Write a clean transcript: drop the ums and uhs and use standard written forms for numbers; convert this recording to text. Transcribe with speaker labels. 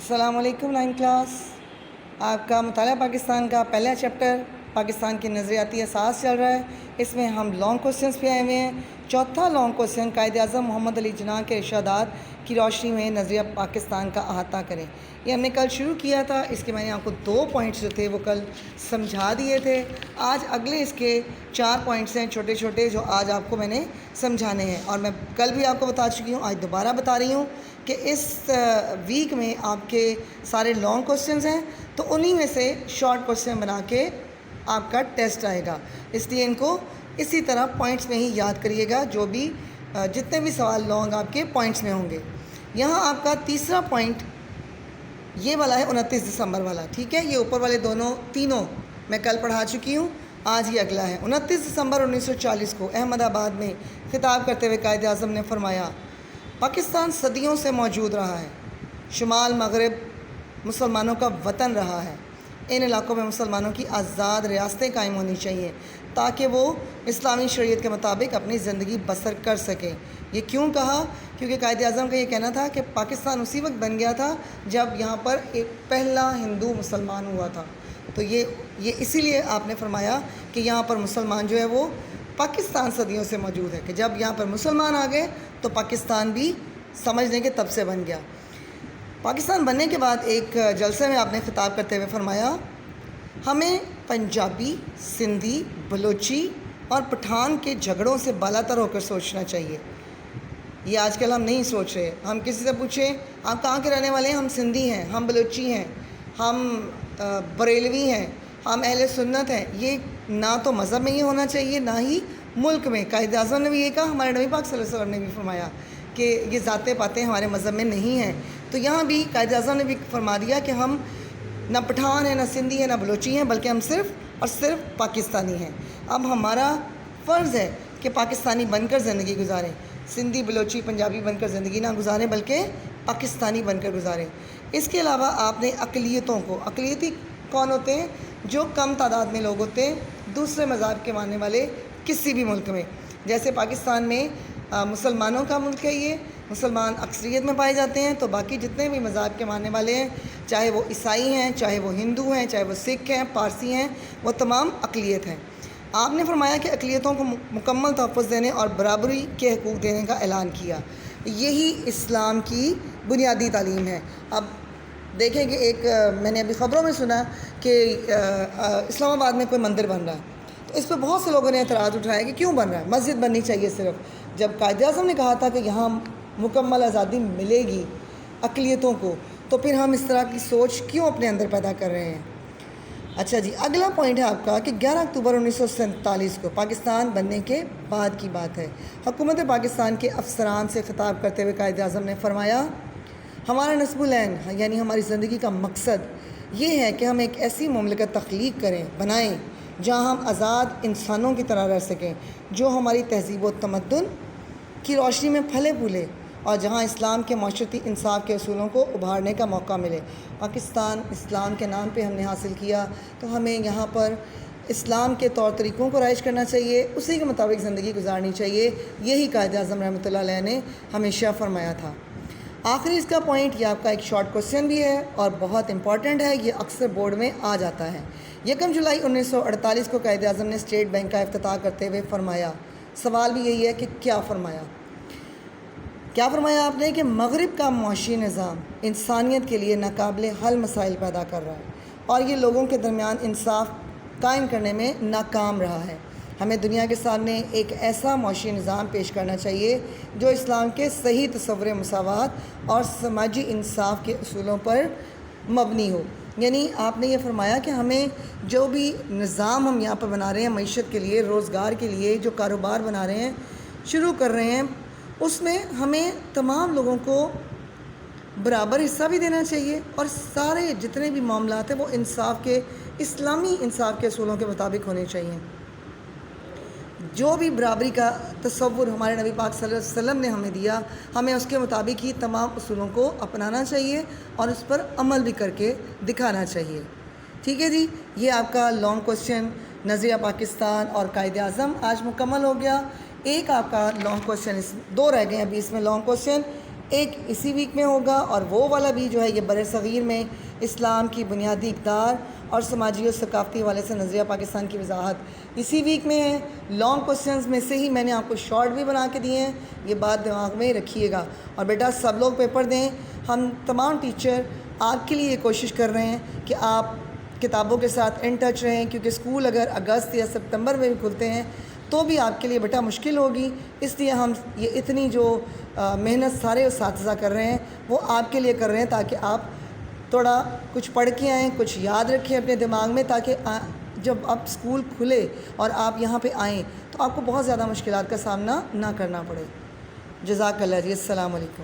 Speaker 1: السلام علیکم 9 کلاس. آپ کا مطالعہ پاکستان کا پہلا چیپٹر پاکستان کی نظریاتی اساس چل رہا ہے. اس میں ہم لانگ کوسچنس پہ آئے ہوئے ہیں. چوتھا لانگ کوسچن، قائد اعظم محمد علی جناح کے ارشادات کی روشنی میں نظریہ پاکستان کا احاطہ کریں. یہ ہم نے کل شروع کیا تھا. اس کے میں نے آپ کو 2 پوائنٹس جو تھے وہ کل سمجھا دیے تھے. آج اگلے اس کے 4 پوائنٹس ہیں چھوٹے چھوٹے جو آج آپ کو میں نے سمجھانے ہیں، اور میں کل بھی آپ کو بتا چکی ہوں، آج دوبارہ بتا رہی ہوں کہ اس ویک میں آپ کے سارے لانگ کوسچنز ہیں، تو انہی میں سے شارٹ کوسچن بنا کے آپ کا ٹیسٹ آئے گا. اس لیے ان کو اسی طرح پوائنٹس میں ہی یاد کریے گا، جو بھی جتنے بھی سوال لانگ آپ کے پوائنٹس میں ہوں گے. یہاں آپ کا تیسرا پوائنٹ یہ والا ہے 29 دسمبر والا. ٹھیک ہے، یہ اوپر والے تینوں میں کل پڑھا چکی ہوں. آج یہ اگلا ہے. 29 دسمبر 1940 کو احمد آباد میں خطاب کرتے ہوئے قائد اعظم نے فرمایا، پاکستان صدیوں سے موجود رہا ہے. شمال مغرب مسلمانوں کا وطن رہا ہے. ان علاقوں میں مسلمانوں کی آزاد ریاستیں قائم ہونی چاہیے تاکہ وہ اسلامی شریعت کے مطابق اپنی زندگی بسر کر سکیں. یہ کیوں کہا؟ کیونکہ قائد اعظم کا یہ کہنا تھا کہ پاکستان اسی وقت بن گیا تھا جب یہاں پر ایک پہلا ہندو مسلمان ہوا تھا. تو یہ اسی لیے آپ نے فرمایا کہ یہاں پر مسلمان جو ہے وہ پاکستان صدیوں سے موجود ہے، کہ جب یہاں پر مسلمان آ گئے تو پاکستان بھی سمجھ لیں کہ تب سے بن گیا. پاکستان بننے کے بعد ایک جلسے میں آپ نے خطاب کرتے ہوئے فرمایا، ہمیں پنجابی، سندھی، بلوچی اور پٹھان کے جھگڑوں سے بالاتر ہو کر سوچنا چاہیے. یہ آج کل ہم نہیں سوچ رہے. ہم کسی سے پوچھیں آپ کہاں کے رہنے والے ہیں، ہم سندھی ہیں، ہم بلوچی ہیں، ہم بریلوی ہیں، ہم اہل سنت ہیں. یہ نہ تو مذہب میں یہ ہونا چاہیے، نہ ہی ملک میں. قائد اعظم نے بھی یہ کہا، ہمارے نبی پاک صلی اللہ علیہ وسلم نے بھی فرمایا کہ یہ ذاتیں باتیں ہمارے مذہب میں نہیں ہیں. تو یہاں بھی قائد اعظم نے بھی فرما دیا کہ ہم نہ پٹھان ہیں، نہ سندھی ہیں، نہ بلوچی ہیں، بلکہ ہم صرف اور صرف پاکستانی ہیں. اب ہمارا فرض ہے کہ پاکستانی بن کر زندگی گزاریں. سندھی، بلوچی، پنجابی بن کر زندگی نہ گزاریں بلکہ پاکستانی بن کر گزاریں. اس کے علاوہ آپ نے اقلیتوں کو، اقلیتی کون ہوتے ہیں؟ جو کم تعداد میں لوگ ہوتے ہیں دوسرے مذہب کے ماننے والے کسی بھی ملک میں. جیسے پاکستان میں مسلمانوں کا ملک ہے، یہ مسلمان اکثریت میں پائے جاتے ہیں، تو باقی جتنے بھی مذہب کے ماننے والے ہیں، چاہے وہ عیسائی ہیں، چاہے وہ ہندو ہیں، چاہے وہ سکھ ہیں، پارسی ہیں، وہ تمام اقلیت ہیں. آپ نے فرمایا کہ اقلیتوں کو مکمل تحفظ دینے اور برابری کے حقوق دینے کا اعلان کیا. یہی اسلام کی بنیادی تعلیم ہے. اب دیکھیں کہ ایک میں نے ابھی خبروں میں سنا کہ اسلام آباد میں کوئی مندر بن رہا ہے، تو اس پہ بہت سے لوگوں نے اعتراض اٹھایا کہ کیوں بن رہا ہے، مسجد بننی چاہیے صرف. جب قائد اعظم نے کہا تھا کہ یہاں مکمل آزادی ملے گی اقلیتوں کو، تو پھر ہم اس طرح کی سوچ کیوں اپنے اندر پیدا کر رہے ہیں؟ اچھا جی، اگلا پوائنٹ ہے آپ کا کہ 11 اکتوبر 1947 کو پاکستان بننے کے بعد کی بات ہے. حکومت پاکستان کے افسران سے خطاب کرتے ہوئے قائد اعظم نے فرمایا، ہمارا نصب العین یعنی ہماری زندگی کا مقصد یہ ہے کہ ہم ایک ایسی مملکت تخلیق بنائیں جہاں ہم آزاد انسانوں کی طرح رہ سکیں، جو ہماری تہذیب و تمدن کی روشنی میں پھلے پھولے، اور جہاں اسلام کے معاشرتی انصاف کے اصولوں کو ابھارنے کا موقع ملے. پاکستان اسلام کے نام پہ ہم نے حاصل کیا، تو ہمیں یہاں پر اسلام کے طور طریقوں کو رائج کرنا چاہیے، اسی کے مطابق زندگی گزارنی چاہیے. یہی قائد اعظم رحمۃ اللہ علیہ نے ہمیشہ فرمایا تھا. آخری اس کا پوائنٹ یہ آپ کا ایک شارٹ کوسچن بھی ہے اور بہت امپورٹنٹ ہے، یہ اکثر بورڈ میں آ جاتا ہے. 1 جولائی 1948 کو قائد اعظم نے اسٹیٹ بینک کا افتتاح کرتے ہوئے فرمایا، سوال بھی یہی ہے کہ کیا فرمایا آپ نے کہ مغرب کا معاشی نظام انسانیت کے لیے ناقابل حل مسائل پیدا کر رہا ہے اور یہ لوگوں کے درمیان انصاف قائم کرنے میں ناکام رہا ہے. ہمیں دنیا کے سامنے ایک ایسا معاشی نظام پیش کرنا چاہیے جو اسلام کے صحیح تصور مساوات اور سماجی انصاف کے اصولوں پر مبنی ہو. یعنی آپ نے یہ فرمایا کہ ہمیں جو بھی نظام ہم یہاں پر بنا رہے ہیں معیشت کے لیے، روزگار کے لیے، جو کاروبار بنا رہے ہیں، شروع کر رہے ہیں، اس میں ہمیں تمام لوگوں کو برابر حصہ بھی دینا چاہیے، اور سارے جتنے بھی معاملات ہیں وہ اسلامی انصاف کے اصولوں کے مطابق ہونے چاہیے. جو بھی برابری کا تصور ہمارے نبی پاک صلی اللہ علیہ وسلم نے ہمیں دیا، ہمیں اس کے مطابق ہی تمام اصولوں کو اپنانا چاہیے اور اس پر عمل بھی کر کے دکھانا چاہیے. ٹھیک ہے جی، یہ آپ کا لانگ کوسچن نظریہ پاکستان اور قائد اعظم آج مکمل ہو گیا. ایک آپ کا لانگ کوسچن 2 رہ گئے ابھی اس میں لانگ کوسچن. ایک اسی ویک میں ہوگا اور وہ والا بھی جو ہے یہ بر صغیر میں اسلام کی بنیادی اقدار اور سماجی اور ثقافتی حوالے سے نظریہ پاکستان کی وضاحت اسی ویک میں ہے۔ لانگ کوسچنز میں سے ہی میں نے آپ کو شارٹ بھی بنا کے دیے ہیں، یہ بات دماغ میں رکھیے گا۔ اور بیٹا سب لوگ پیپر دیں، ہم تمام ٹیچر آپ کے لیے یہ کوشش کر رہے ہیں کہ آپ کتابوں کے ساتھ ان ٹچ رہیں، کیونکہ اسکول اگر اگست یا سپتمبر میں بھی کھلتے ہیں تو بھی آپ کے لیے بیٹا مشکل ہوگی، اس لیے ہم یہ اتنی جو محنت سارے اساتذہ کر رہے ہیں وہ آپ کے لیے کر رہے ہیں تاکہ آپ تھوڑا کچھ پڑھ کے آئیں، کچھ یاد رکھیں اپنے دماغ میں، تاکہ جب اب اسکول کھلے اور آپ یہاں پہ آئیں تو آپ کو بہت زیادہ مشکلات کا سامنا نہ کرنا پڑے۔ جزاک اللہ جی، السلام علیکم۔